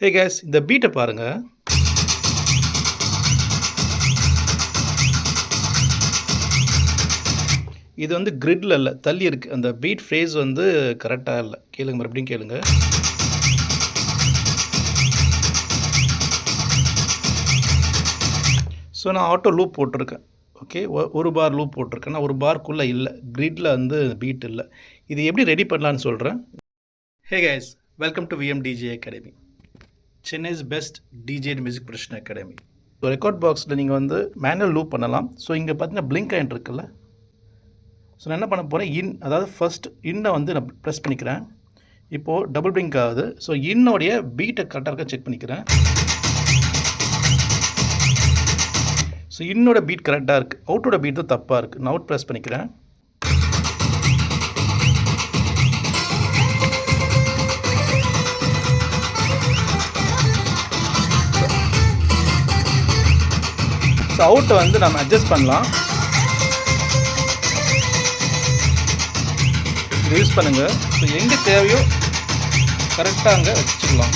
ஹே case இந்த பீட்டை பாருங்க. இது வந்து கிரிட்ல இல்ல, தள்ளி இருக்கு. அந்த பீட் ஃப்ரேஸ் வந்து கரெக்ட்டா இல்ல. கேளுங்க, மறுபடியும் கேளுங்க. ஸோ நான் ஆட்டோ லூப் போட்டிருக்கேன். ஓகே. ஒரு பார் லூப் போட்டிருக்கேன். நான் ஒரு பார்க்குள்ள இல்ல. கிரிட்ல வந்து பீட் இல்ல. இது எப்படி ரெடி பண்ணலான்னு சொல்றேன். ஹே case, welcome to VM DJ academy. Chennai's best DJ music production academy. Record பாக்ஸில் நீங்கள் வந்து மேனுவல் லூப் பண்ணலாம். ஸோ இங்கே பார்த்தீங்கன்னா பிளிங்க் ஆகிட்டு இருக்குல்ல. ஸோ நான் என்ன பண்ண போகிறேன், அதாவது ஃபர்ஸ்ட் இன்னை வந்து நான் ப்ரெஸ் பண்ணிக்கிறேன். இப்போது டபுள் பிளிங்க் ஆகுது. ஸோ இன்னோடைய பீட்டை கரெக்டாக இருக்க செக் பண்ணிக்கிறேன். ஸோ இன்னோட பீட் கரெக்டாக இருக்குது, அவுட்டோட பீட் தான் தப்பாக இருக்குது. நான் அவுட் ப்ரெஸ் பண்ணிக்கிறேன். ஸோ அவுட்டை வந்து நம்ம அட்ஜஸ்ட் பண்ணலாம். யூஸ் பண்ணுங்கள். ஸோ எங்கே தேவையோ கரெக்டாக அங்கே வச்சுக்கலாம்.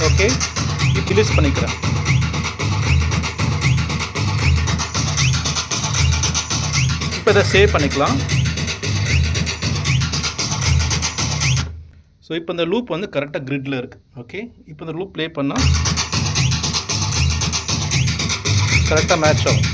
ஓகே, இப்போ ரிலீஸ் பண்ணிக்கிறேன். இப்போ இதை சேவ் பண்ணிக்கலாம். ஸோ இப்போ இந்த லூப் வந்து கரெக்டாக கிரிட்டில் இருக்குது. ஓகே, இப்போ இந்த லூப் ப்ளே பண்ணால் கரெக்டாக மேட்ச் ஆகும்.